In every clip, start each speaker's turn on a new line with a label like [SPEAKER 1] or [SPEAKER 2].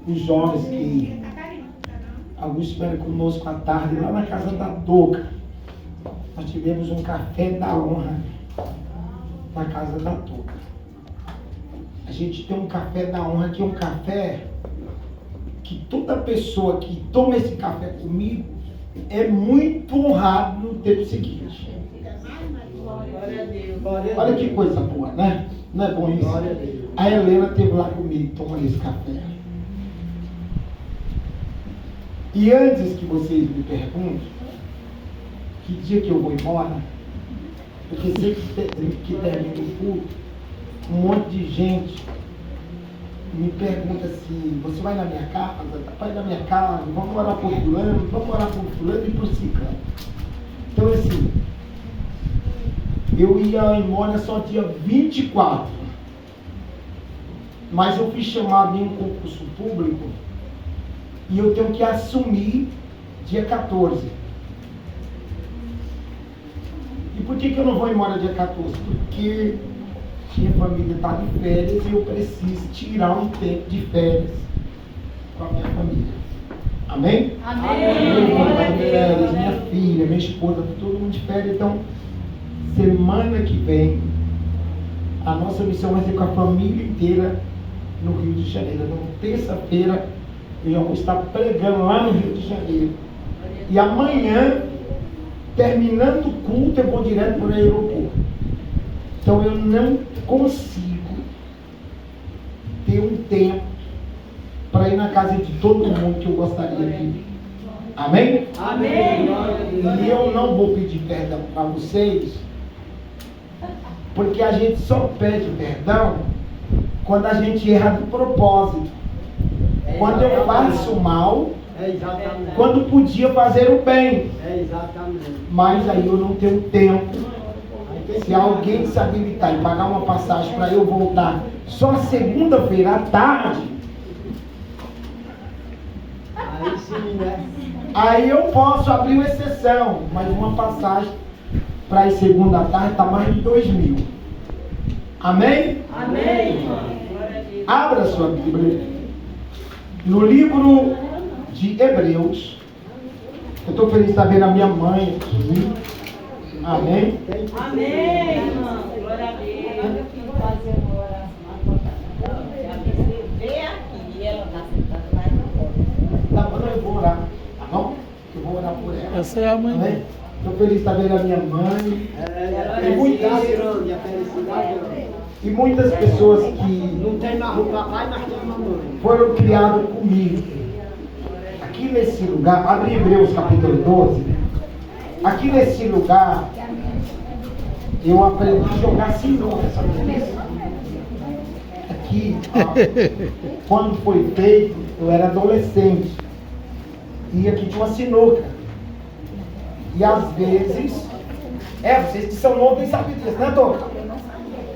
[SPEAKER 1] os jovens que alguns estiveram conosco à tarde, lá na casa da Toca. Nós tivemos um café da honra na casa da Toca. A gente tem um café da honra, que é um café que toda pessoa que toma esse café comigo é muito honrado no tempo seguinte. Olha que coisa boa, né? Não é bom isso? A Helena esteve lá comigo tomando esse café. E antes que vocês me perguntem que dia que eu vou embora, porque sempre que termina o culto, um monte de gente me pergunta assim: você vai na minha casa? Vai na minha casa, vamos orar por fulano, vamos orar por fulano e por ciclano. Então assim, eu ia embora só dia 24, mas eu fui chamado em um concurso público e eu tenho que assumir dia 14. E por que eu não vou embora dia 14? Porque minha família está de férias e eu preciso tirar um tempo de férias com a minha família. Amém? Amém. Minha filha, minha esposa, todo mundo de férias. Então, semana que vem, a nossa missão vai ser com a família inteira no Rio de Janeiro. Então, terça-feira, eu já vou estar pregando lá no Rio de Janeiro. E amanhã, terminando o culto, eu vou direto para o aeroporto. Então eu não consigo ter um tempo para ir na casa de todo mundo que eu gostaria de ir. Amém? Amém. E eu não vou pedir perdão para vocês, porque a gente só pede perdão quando a gente erra do propósito. Quando eu faço mal, quando podia fazer o bem. Mas aí eu não tenho tempo. Se alguém se habilitar e pagar uma passagem para eu voltar só segunda-feira à tarde, aí sim, né? Aí eu posso abrir uma exceção, mas uma passagem para ir segunda à tarde está mais de 2.000. Amém? Amém. Abra sua Bíblia no livro de Hebreus. Eu estou feliz de estar vendo a minha mãe aqui. Amém? Amém, irmão. Glória a Deus. Eu fiz fazer uma oração. Vê aqui, e ela está sentada lá e não pode. Tá bom, eu vou orar. Tá bom? Eu vou orar por ela. Essa é a mãe. Amém? Estou feliz de estar vendo a minha mãe. E muitas pessoas que não tem mais o papai, mas tem uma mãe. Foram criadas comigo. Aqui nesse lugar, abre Hebreus capítulo 12. Aqui nesse lugar, eu aprendi a jogar sinuca, sabe disso? Aqui, quando foi feito, eu era adolescente. E aqui tinha uma sinuca. E às vezes, vocês que são novos nem sabem disso, né, Toca?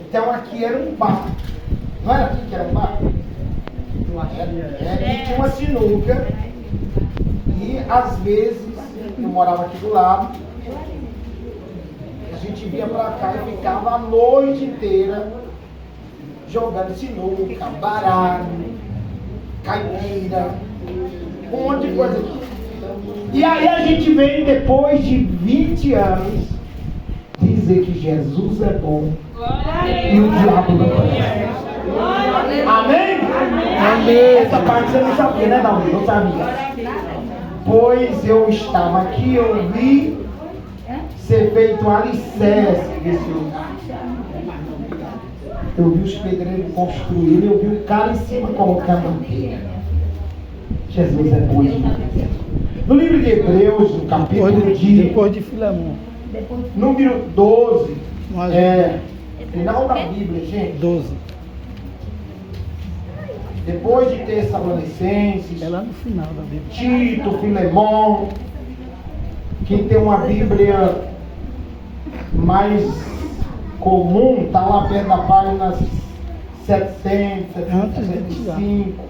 [SPEAKER 1] Então aqui era um bar. Não era aqui que era um bar? Aqui tinha uma sinuca. E às vezes, eu morava aqui do lado, a gente vinha pra cá e ficava a noite inteira jogando sinuca, baralho, caipira, um monte de coisa aqui. E aí a gente vem depois de 20 anos dizer que Jesus é bom e o diabo não conhece. Amém? Amém? Essa parte você não sabia, né, Davi? Não sabia. Pois eu estava aqui, eu vi ser feito um alicerce desse lugar. Eu vi os pedreiros construírem, eu vi o cara em cima colocar madeira. Jesus é bom demais. No livro de Hebreus, no capítulo
[SPEAKER 2] depois de Filemão.
[SPEAKER 1] Número 12. Final da Bíblia, gente.
[SPEAKER 2] 12.
[SPEAKER 1] Depois de Tessalonicenses,
[SPEAKER 2] é lá no final da Bíblia.
[SPEAKER 1] Tito, Filemão. Quem tem uma Bíblia mais comum, está lá perto da página 775.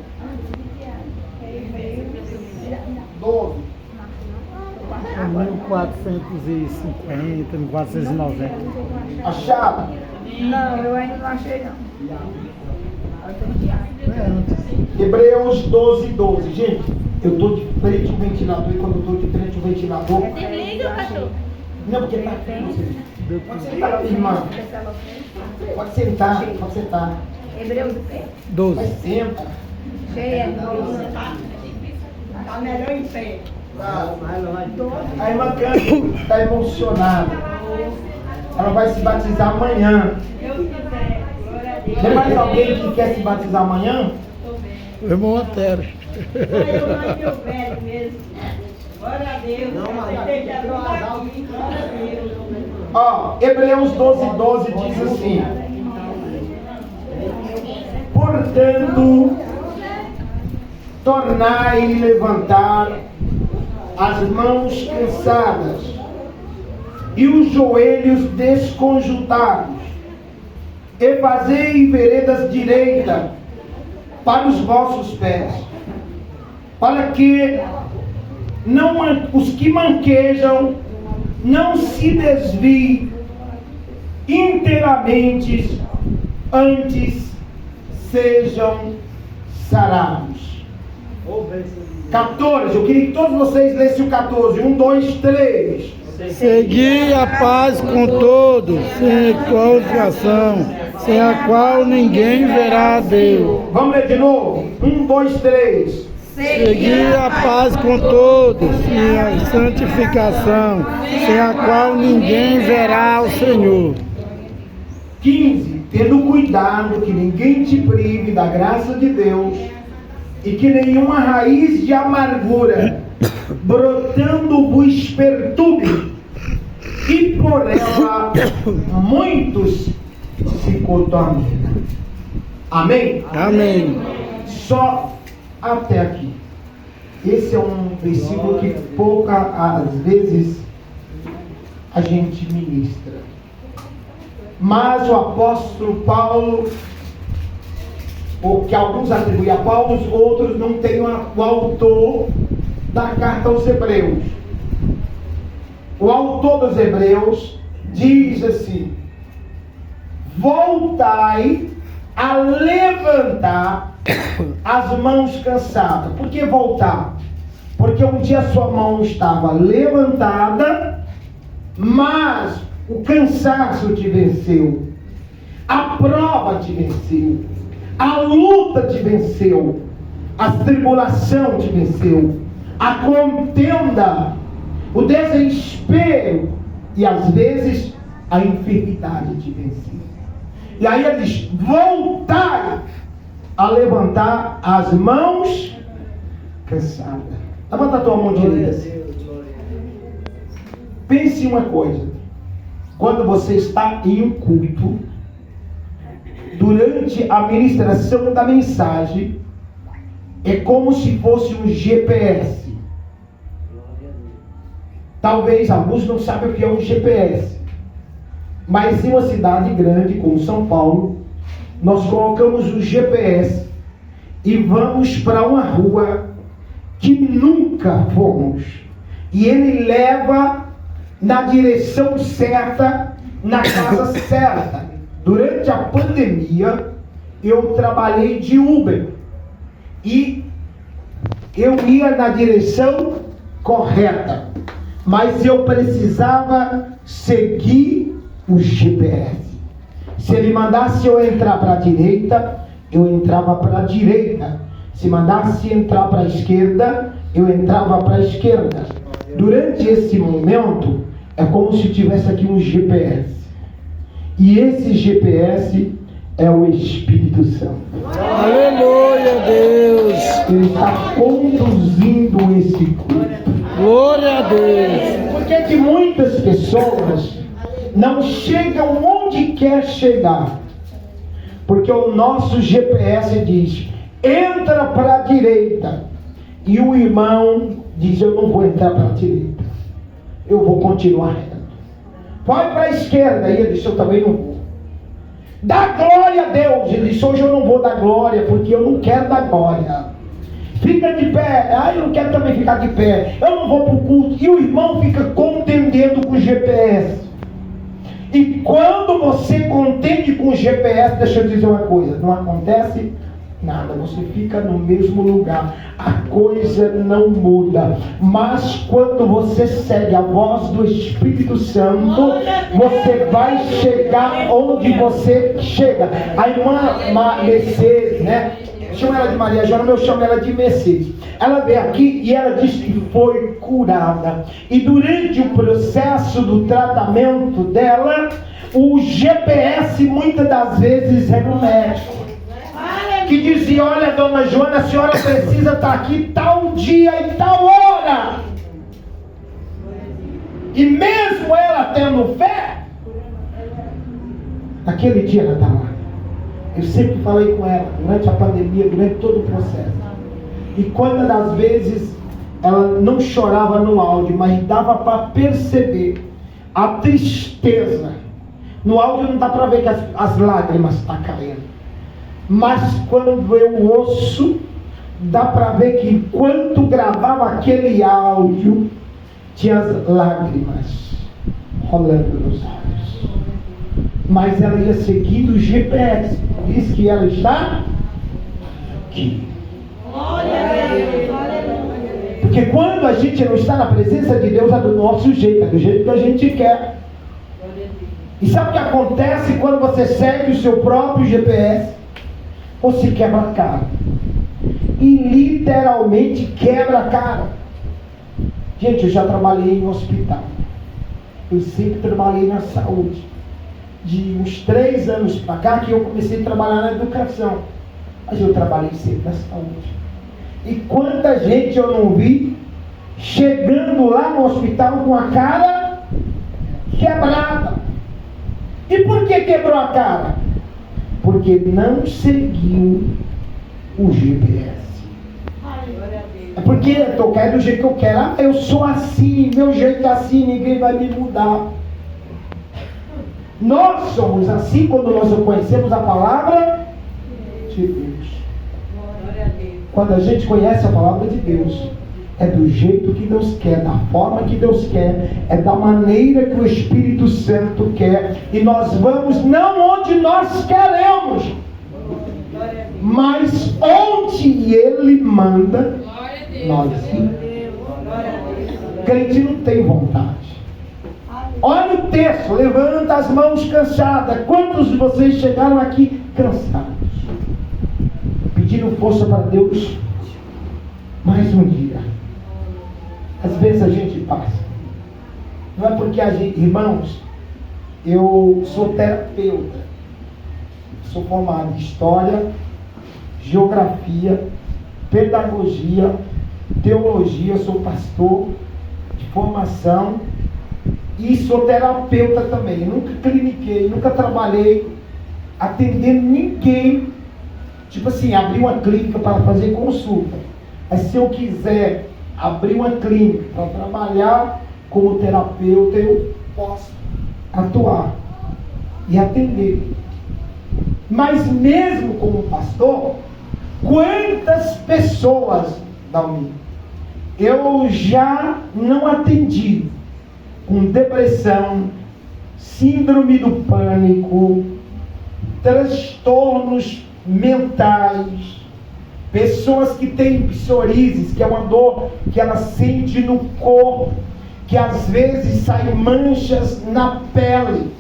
[SPEAKER 1] 12.
[SPEAKER 2] 1450, 1490.
[SPEAKER 1] Acharam?
[SPEAKER 3] Não, eu ainda não achei não.
[SPEAKER 1] Hebreus 12:12. Gente, eu estou de frente ao ventilador e quando eu estou de frente ao ventilador.
[SPEAKER 3] Desliga, pastor.
[SPEAKER 1] Não, porque está aqui. Pode sentar, irmã. Pode sentar, pode sentar.
[SPEAKER 3] Hebreus do pé.
[SPEAKER 2] 12.
[SPEAKER 1] Mas senta.
[SPEAKER 3] Cheia.
[SPEAKER 4] Tá melhor em pé.
[SPEAKER 1] A irmã Cândida está emocionada. Ela vai se batizar amanhã.
[SPEAKER 4] Deus quiser. Glória a Deus.
[SPEAKER 1] Tem mais alguém que quer se batizar amanhã?
[SPEAKER 2] O irmão Antero.
[SPEAKER 4] Eu não meu velho mesmo. Glória a Deus. Não, mas tem que adorar aqui. Glória a Deus.
[SPEAKER 1] Ó, Hebreus 12:12 diz assim: portanto, tornai levantar as mãos cansadas e os joelhos desconjuntados, e fazei veredas direitas para os vossos pés, para que não, os que manquejam não se desviem inteiramente, antes sejam sarados. 14, eu queria que todos vocês lessem o 14. 1, 2, 3.
[SPEAKER 2] Segui a paz com todos, sem qualificação, sem a qual ninguém verá a Deus.
[SPEAKER 1] Vamos ler de novo? 1, 2, 3.
[SPEAKER 2] Segui a paz com todos, sem a santificação, sem a qual ninguém verá o Senhor.
[SPEAKER 1] 15. Tendo cuidado que ninguém te prive da graça de Deus e que nenhuma raiz de amargura brotando vos perturbe, e por ela muitos se contaminam. Amém?
[SPEAKER 2] Amém.
[SPEAKER 1] Só até aqui. Esse é um versículo que às vezes a gente ministra. Mas o apóstolo Paulo, o que alguns atribuem a Paulo, os outros não têm o autor da carta aos Hebreus. O autor dos Hebreus diz assim: voltai a levantar as mãos cansadas. Por que voltar? Porque um dia a sua mão estava levantada, mas o cansaço te venceu, a prova te venceu, a luta te venceu, a tribulação te venceu, a contenda, o desespero e às vezes a enfermidade te venceu. E aí ele diz: voltai a levantar as mãos cansadas. Levanta a tua mão direita. Pense uma coisa: quando você está em um culto, durante a ministração da mensagem, é como se fosse um GPS. Talvez alguns não sabem o que é um GPS, mas em uma cidade grande como São Paulo, nós colocamos o GPS e vamos para uma rua que nunca fomos, e ele leva na direção certa, na casa certa. Durante a pandemia, eu trabalhei de Uber e eu ia na direção correta, mas eu precisava seguir o GPS. Se ele mandasse eu entrar para a direita, eu entrava para a direita. Se mandasse entrar para a esquerda, eu entrava para a esquerda. Durante esse momento, é como se tivesse aqui um GPS. E esse GPS é o Espírito Santo.
[SPEAKER 2] Aleluia, Deus.
[SPEAKER 1] Ele está conduzindo esse culto.
[SPEAKER 2] Glória a Deus.
[SPEAKER 1] Por que muitas pessoas não chegam onde quer chegar? Porque o nosso GPS diz: entra para a direita. E o irmão diz: eu não vou entrar para a direita, eu vou continuar reto. Vai para a esquerda. E ele disse: eu também não vou. Dá glória a Deus. Ele disse: hoje eu não vou dar glória, porque eu não quero dar glória. Fica de pé. Eu não quero também ficar de pé, eu não vou para o culto. E o irmão fica contendendo com o GPS. E quando você contende com o GPS, deixa eu dizer uma coisa: não acontece Nada, você fica no mesmo lugar, a coisa não muda. Mas quando você segue a voz do Espírito Santo, você vai chegar onde você chega. A irmã Mercedes, né? Chama ela de Maria Joana, eu chamo ela de Mercedes. Ela veio aqui e ela disse que foi curada. E durante o processo do tratamento dela, o GPS muitas das vezes era o médico que dizia: olha, dona Joana, a senhora precisa estar aqui tal dia e tal hora. E mesmo ela tendo fé, aquele dia ela está lá. Eu sempre falei com ela, durante a pandemia, durante todo o processo. E quantas das vezes ela não chorava no áudio, mas dava para perceber a tristeza. No áudio não dá para ver que as lágrimas estão caindo. Mas quando eu ouço, dá para ver que enquanto gravava aquele áudio, tinha as lágrimas rolando nos olhos. Mas ela ia seguindo o GPS. Diz que ela está aqui. Porque quando a gente não está na presença de Deus, é do nosso jeito, é do jeito que a gente quer. E sabe o que acontece quando você segue o seu próprio GPS? Você quebra a cara. E literalmente quebra a cara. Gente, eu já trabalhei em hospital. Eu sempre trabalhei na saúde. De uns 3 anos para cá que eu comecei a trabalhar na educação. Mas eu trabalhei sempre na saúde. E quanta gente eu não vi chegando lá no hospital com a cara quebrada. E por que quebrou a cara? Porque não seguiu o GPS. É porque eu quero do jeito que eu quero. Ah, eu sou assim, meu jeito é assim, ninguém vai me mudar. Nós somos assim quando nós conhecemos a palavra de Deus. Quando a gente conhece a palavra de Deus, é do jeito que Deus quer, da forma que Deus quer, é da maneira que o Espírito Santo quer. E nós vamos não onde nós queremos, mas onde Ele manda nós ir. Crente não tem vontade. Olha o texto, levanta as mãos cansadas. Quantos de vocês chegaram aqui cansados? Pedindo força para Deus mais um dia. Às vezes a gente passa. Não é porque a gente, irmãos, eu sou terapeuta. Sou formado em História, Geografia, Pedagogia, Teologia, sou pastor de formação e sou terapeuta também. Eu nunca cliniquei, nunca trabalhei atendendo ninguém. Tipo assim, abrir uma clínica para fazer consulta. Mas se eu quiser abrir uma clínica para trabalhar como terapeuta, eu posso atuar e atender. Mas mesmo como pastor, quantas pessoas, Dalmi, eu já não atendi com depressão, síndrome do pânico, transtornos mentais, pessoas que têm psoríase, que é uma dor que ela sente no corpo, que às vezes saem manchas na pele,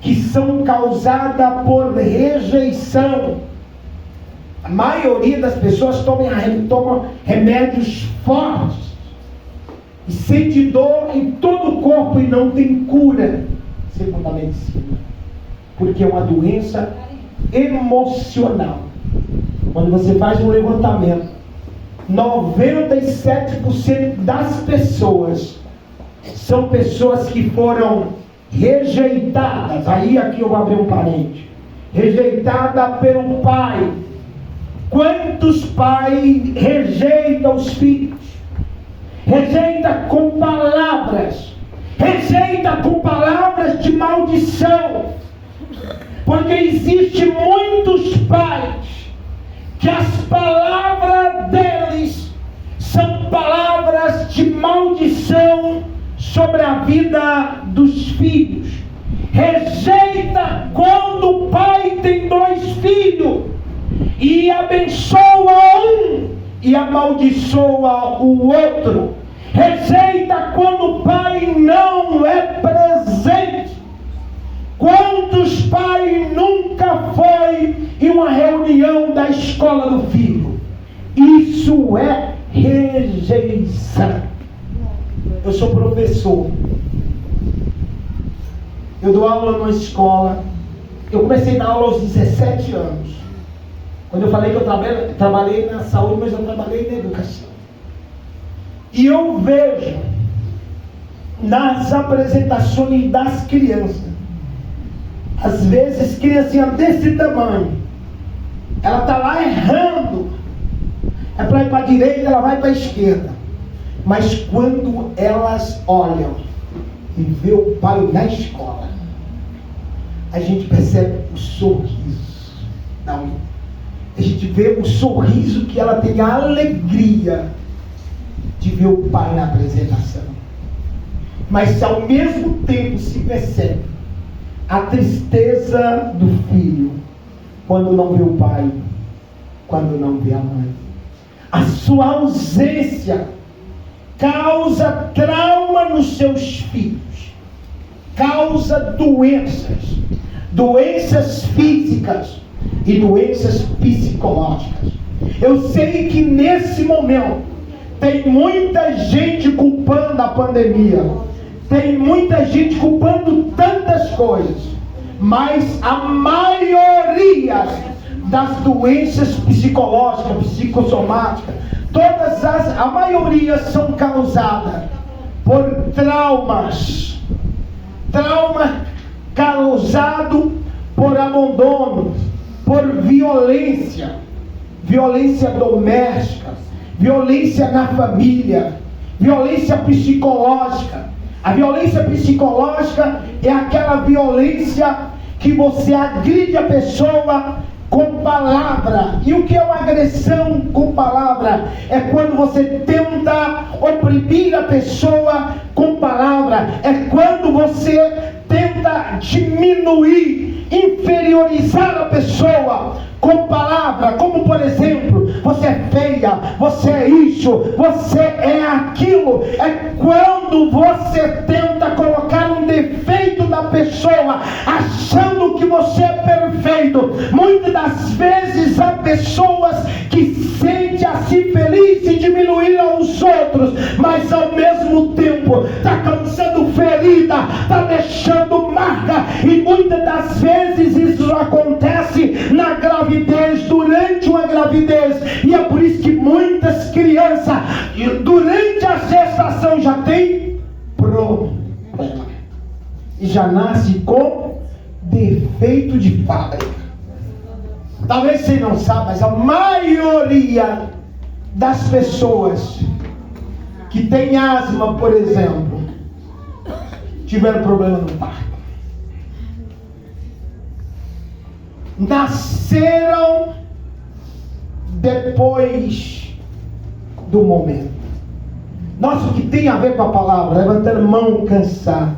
[SPEAKER 1] que são causadas por rejeição. A maioria das pessoas tomam remédios fortes e sente dor em todo o corpo e não tem cura, segundo a medicina, porque é uma doença emocional. Quando você faz um levantamento, 97% das pessoas são pessoas que foram rejeitadas. Aí aqui eu vou abrir um parênteses. Rejeitada pelo pai. Quantos pais rejeitam os filhos? Rejeita com palavras. Rejeita com palavras de maldição. Porque existe muitos pais que as palavras deles são palavras de maldição sobre a vida dos filhos. Rejeita quando o pai tem 2 filhos. e abençoa um e amaldiçoa o outro. Rejeita quando o pai não é presente. Quantos pais nunca foi em uma reunião da escola do filho? Isso é rejeição. Eu sou professor. Eu dou aula numa escola. Eu comecei a dar aula aos 17 anos. Quando eu falei que eu trabalhei na saúde, mas eu trabalhei na educação. E eu vejo nas apresentações das crianças, às vezes criancinha desse tamanho, ela está lá errando, é para ir para a direita, ela vai para a esquerda, mas quando elas olham e vê o pai na escola, a gente percebe o sorriso da mãe. A gente vê o sorriso que ela tem, a alegria de ver o pai na apresentação. Mas ao mesmo tempo se percebe a tristeza do filho quando não vê o pai, quando não vê a mãe. A sua ausência causa trauma nos seus filhos, causa doenças físicas e doenças psicológicas. Eu sei que nesse momento tem muita gente culpando a pandemia, tem muita gente culpando tantas coisas, mas a maioria das doenças psicológicas, psicossomáticas, a maioria são causadas por traumas. Trauma causado por abandono, por violência doméstica, violência na família, violência psicológica. A violência psicológica é aquela violência que você agride a pessoa com palavra. E o que é uma agressão com palavra? É quando você tenta oprimir a pessoa com palavra. É quando você tenta diminuir, inferiorizar a pessoa com palavra, como por exemplo, você é feia, você é isso, você é aquilo. É quando você tenta colocar um defeito na pessoa, achando que você é perfeito. Muitas das vezes há pessoas que sentem assim feliz em diminuir aos outros, mas ao mesmo tempo está causando ferida, está deixando marca, e muitas das vezes isso acontece na gravidez, durante uma gravidez, e é por isso que muitas crianças durante a gestação já tem problema e já nasce com defeito de fábrica. Talvez você não saiba, mas a maioria das pessoas que tem asma, por exemplo, tiveram problema no parto. Nasceram depois do momento. Nossa, o que tem a ver com a palavra? Levantando mão cansado,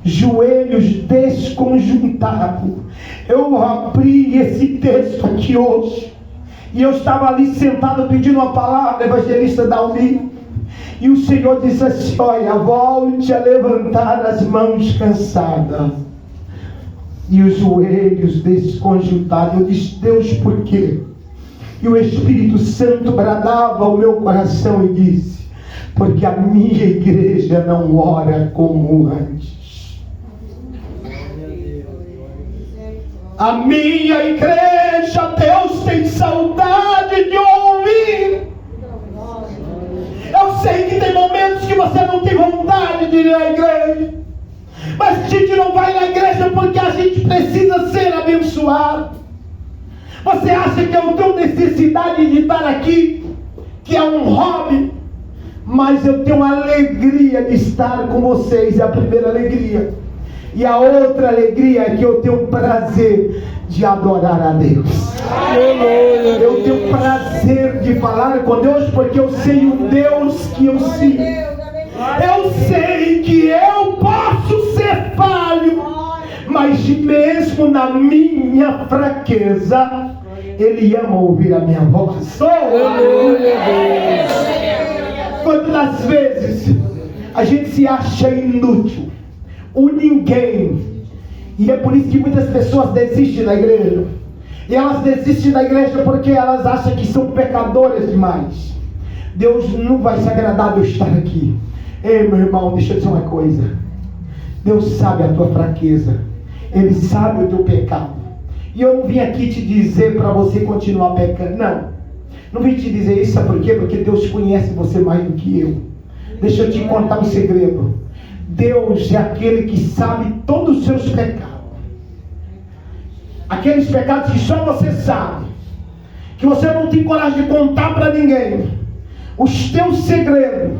[SPEAKER 1] joelhos desconjuntados. Eu abri esse texto aqui hoje, e eu estava ali sentado pedindo uma palavra, evangelista Dalmi, e o Senhor disse assim: olha, volte a levantar as mãos cansadas e os joelhos desconjuntados. Eu disse: Deus, por quê? E o Espírito Santo bradava ao meu coração e disse: porque a minha igreja não ora como antes. A minha igreja, Deus tem saudade de ouvir. Eu sei que tem momentos que você não tem vontade de ir à igreja, mas a gente não vai na igreja porque a gente precisa ser abençoado. Você acha que eu tenho necessidade de estar aqui, que é um hobby? Mas eu tenho a alegria de estar com vocês, é a primeira alegria. E a outra alegria é que eu tenho prazer de adorar a Deus. Eu tenho prazer de falar com Deus, porque eu sei o Deus que eu sigo. Eu sei que eu posso ser falho, mas mesmo na minha fraqueza, Ele ama ouvir a minha voz.
[SPEAKER 2] Aleluia,
[SPEAKER 1] Quantas das vezes a gente se acha inútil, o ninguém, e é por isso que muitas pessoas desistem da igreja. E elas desistem da igreja porque elas acham que são pecadoras demais. Deus não vai se agradar de eu estar aqui. Ei, meu irmão, deixa eu dizer uma coisa. Deus sabe a tua fraqueza. Ele sabe o teu pecado. E eu não vim aqui te dizer para você continuar pecando. Não vim te dizer isso, sabe por quê? Porque Deus conhece você mais do que eu. Deixa eu te contar um segredo. Deus é aquele que sabe todos os seus pecados. Aqueles pecados que só você sabe. Que você não tem coragem de contar para ninguém. Os teus segredos.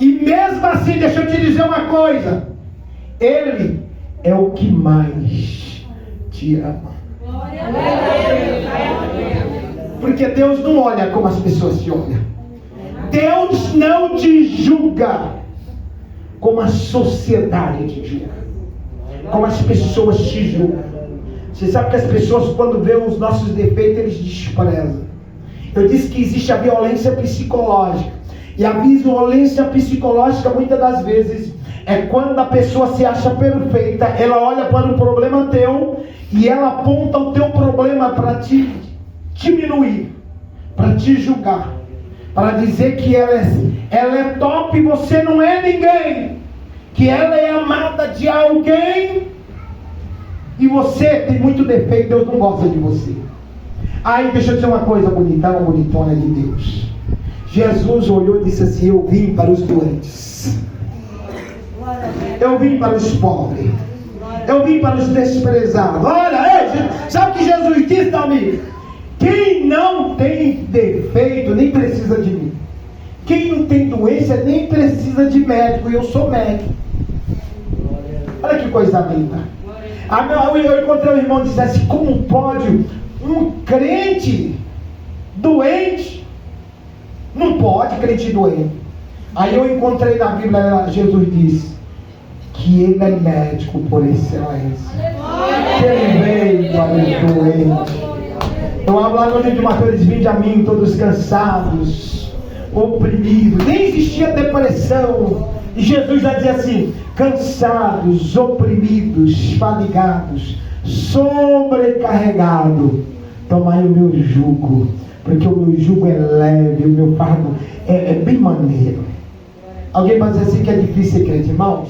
[SPEAKER 1] E mesmo assim, deixa eu te dizer uma coisa. Ele é o que mais te ama. Porque Deus não olha como as pessoas te olham. Deus não te julga como a sociedade te julga, como as pessoas te julgam. Você sabe que as pessoas, quando vêem os nossos defeitos, eles desprezam. Eu disse que existe a violência psicológica. E a violência psicológica, muitas das vezes, é quando a pessoa se acha perfeita. Ela olha para um problema teu e ela aponta o teu problema para te diminuir, para te julgar, para dizer que ela é top e você não é ninguém, que ela é amada de alguém e você tem muito defeito. Deus não gosta de você. Aí deixa eu dizer uma coisa bonitona de Deus. Jesus olhou e disse assim: eu vim para os doentes, eu vim para os pobres, eu vim para os desprezados. Olha, sabe o que Jesus disse, amigo? Quem não tem defeito nem precisa de mim. Quem não tem doença nem precisa de médico. E eu sou médico. Olha que coisa linda. Eu encontrei um irmão que disse assim: como pode um crente doente? Não pode crente doente. Aí eu encontrei na Bíblia, Jesus disse que ele é médico por excelência. Ele veio para os doentes. Então, lá no livro de Mateus, vinde a mim todos cansados, oprimidos. Nem existia depressão. E Jesus já dizia assim: cansados, oprimidos, fadigados, sobrecarregados, tomai o meu jugo, porque o meu jugo é leve, o meu fardo é bem maneiro. Alguém pode dizer assim que é difícil ser crente? Irmãos,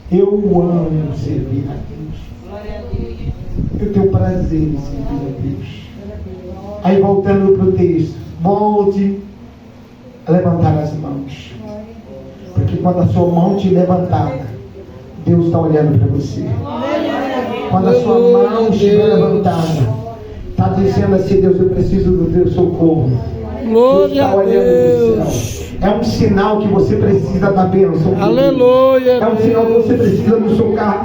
[SPEAKER 1] eu amo servir a Deus. Eu tenho prazer em servir a Deus. Aí voltando para o texto, volte a levantar as mãos. Porque quando a sua mão te levantada, Deus está olhando para você. Quando a sua mão estiver levantada, está dizendo assim: Deus, eu preciso do teu socorro. Deus está olhando para o céu. É um sinal que você precisa da bênção.
[SPEAKER 2] Aleluia.
[SPEAKER 1] É um sinal que você precisa do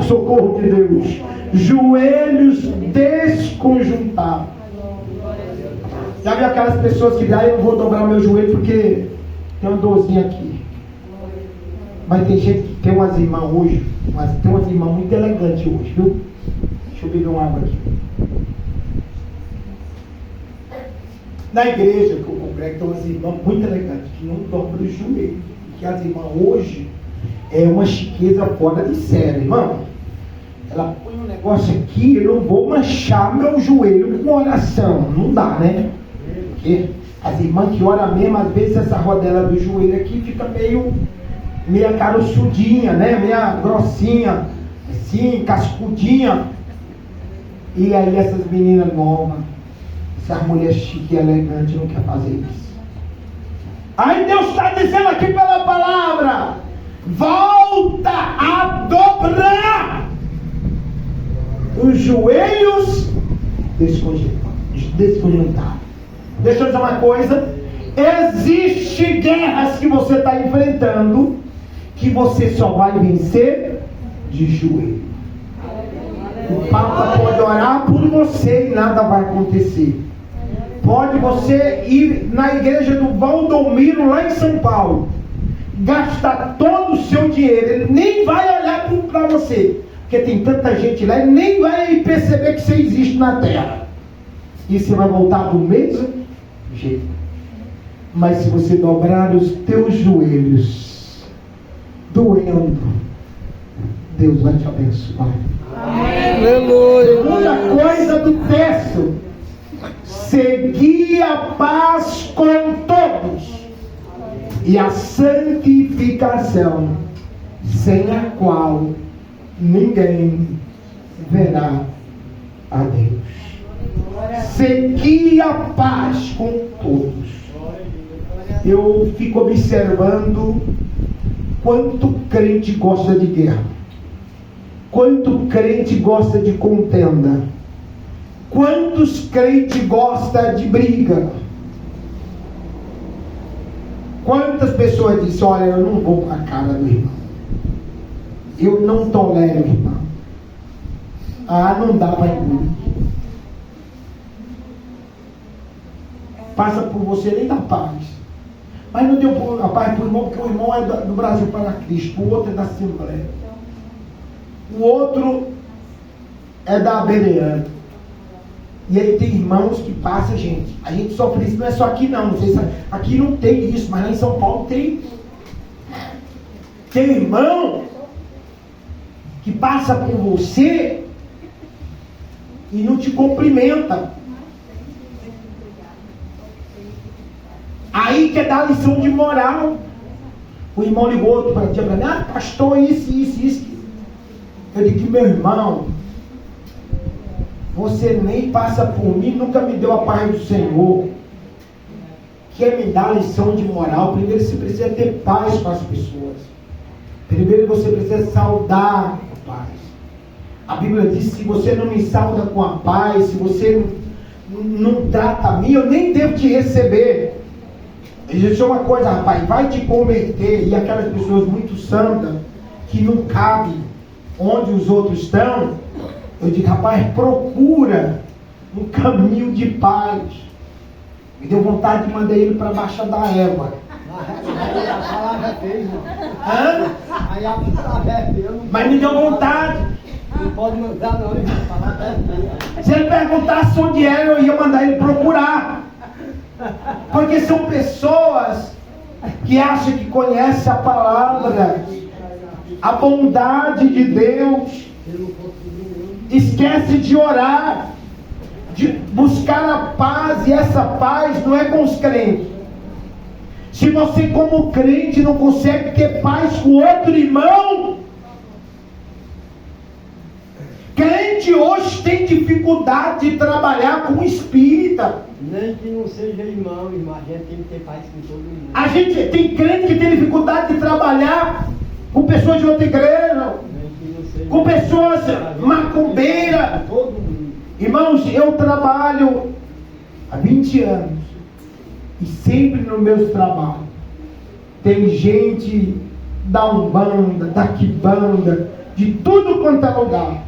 [SPEAKER 1] socorro de Deus. Joelhos desconjuntados. Já viu aquelas pessoas que dizem: eu não vou dobrar o meu joelho porque tem uma dorzinha aqui. Mas tem gente que tem umas irmãs hoje, tem umas irmãs muito elegantes hoje, viu? Deixa eu beber uma água aqui. Na igreja que eu congrego, tem umas irmãs muito elegantes que não dobram o joelho. Porque as irmãs hoje é uma chiqueza fora de série, irmão. Ela põe um negócio aqui: eu não vou manchar meu joelho com oração. Não dá, né? Porque as irmãs que oram mesmo, às vezes essa rodela do joelho aqui fica meia caroçudinha, né? Meia grossinha, assim, cascudinha. E aí essas meninas novas, essas mulheres chiques e elegantes não querem fazer isso. Aí Deus está dizendo aqui pela palavra: volta a dobrar os joelhos desconjuntados. Deixa eu dizer uma coisa: existe guerras que você está enfrentando que você só vai vencer de joelho. O Papa pode orar por você e nada vai acontecer. Pode você ir na igreja do Valdomiro lá em São Paulo, gastar todo o seu dinheiro, ele nem vai olhar para você, porque tem tanta gente lá, ele nem vai perceber que você existe na terra. e você vai voltar do mesmo jeito. Mas se você dobrar os teus joelhos, doendo, Deus vai te abençoar.
[SPEAKER 2] Aleluia.
[SPEAKER 1] Segunda coisa do texto: segui a paz com todos e a santificação, sem a qual ninguém verá a Deus. Segui a paz com todos. Eu fico observando quanto crente gosta de guerra, quanto crente gosta de contenda, quantos crentes gostam de briga. Quantas pessoas dizem: olha, eu não vou para a cara do irmão, eu não tolero o irmão, não dá para engolir. Passa por você, nem dá paz. Mas não deu a paz para o irmão, porque o irmão é do Brasil para Cristo, o outro é da Assembleia, o outro é da Bereana. E aí tem irmãos que passam, gente. A gente sofre isso, não é só aqui não. Não sei se aqui não tem isso, mas lá em São Paulo tem. Tem irmão que passa por você e não te cumprimenta. Aí quer dar lição de moral. O irmão ligou outro para mim: pastor, isso. Eu digo: meu irmão, você nem passa por mim, nunca me deu a paz do Senhor. Quer me dar lição de moral? Primeiro você precisa ter paz com as pessoas. Primeiro você precisa saudar com a paz. A Bíblia diz: se você não me sauda com a paz, se você não trata a mim, eu nem devo te receber. Isso é uma coisa, rapaz, vai te converter. E aquelas pessoas muito santas, que não cabem onde os outros estão, eu digo: rapaz, procura um caminho de paz. Me deu vontade de mandar ele para baixo da égua.
[SPEAKER 5] A palavra é feia. Aí a palavra é feia.
[SPEAKER 1] Mas me deu vontade.
[SPEAKER 5] Não pode mandar não, a palavra é feia.
[SPEAKER 1] Se ele perguntasse onde era, eu ia mandar ele procurar. Porque são pessoas que acham que conhecem a palavra, a bondade de Deus, esquece de orar, de buscar a paz, e essa paz não é com os crentes. Se você como crente não consegue ter paz com outro irmão, crente hoje tem dificuldade de trabalhar com espírita.
[SPEAKER 5] Nem que não seja irmão, irmã, a gente tem que ter paz com todo mundo.
[SPEAKER 1] A gente tem crente que tem dificuldade de trabalhar com pessoas de outra igreja, com pessoas macumbeiras.
[SPEAKER 5] Todo mundo.
[SPEAKER 1] Irmãos, eu trabalho há 20 anos e sempre nos meus trabalhos tem gente da Umbanda, da Quibanda, de tudo quanto é lugar.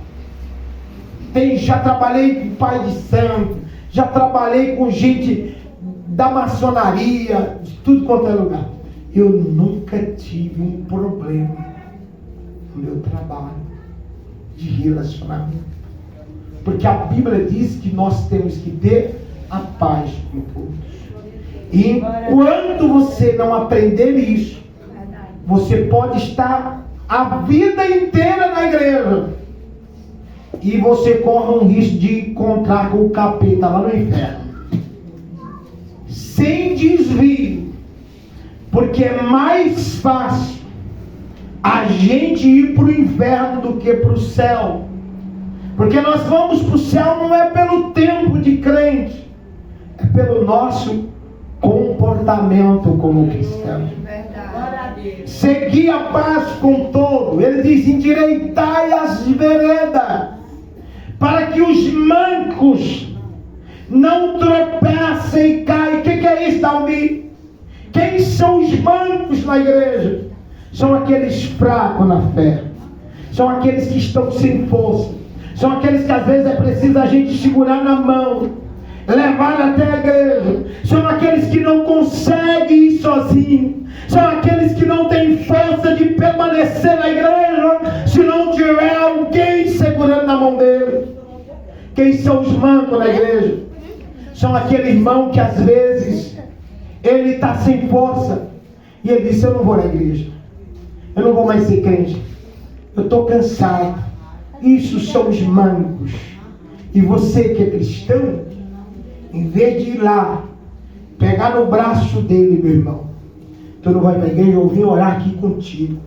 [SPEAKER 1] Já trabalhei com pai de santo, já trabalhei com gente da maçonaria, de tudo quanto é lugar. Eu nunca tive um problema no meu trabalho de relacionamento. Porque a Bíblia diz que nós temos que ter a paz com todos. E enquanto você não aprender isso, você pode estar a vida inteira na igreja e você corre um risco de encontrar com o capeta lá no inferno, sem desvio. Porque é mais fácil a gente ir para o inferno do que para o céu. Porque nós vamos para o céu não é pelo tempo de crente, é pelo nosso comportamento como cristão. Segui a paz com todo. Ele diz: endireitai as veredas, para que os mancos não tropecem e caem. O que é isso, Dalmi? Quem são os mancos na igreja? São aqueles fracos na fé, são aqueles que estão sem força, são aqueles que às vezes é preciso a gente segurar na mão, levar até a igreja. São aqueles que não conseguem ir sozinhos, são aqueles que não têm força de permanecer na igreja se não tiver alguém segurando na mão dele. Quem são os mancos na igreja? São aquele irmão que às vezes ele está sem força e ele diz: eu não vou na igreja, eu não vou mais ser crente, eu estou cansado. Isso são os mancos. E você que é cristão, em vez de ir lá pegar no braço dele, meu irmão, tu não vai para a igreja, eu vim orar aqui contigo.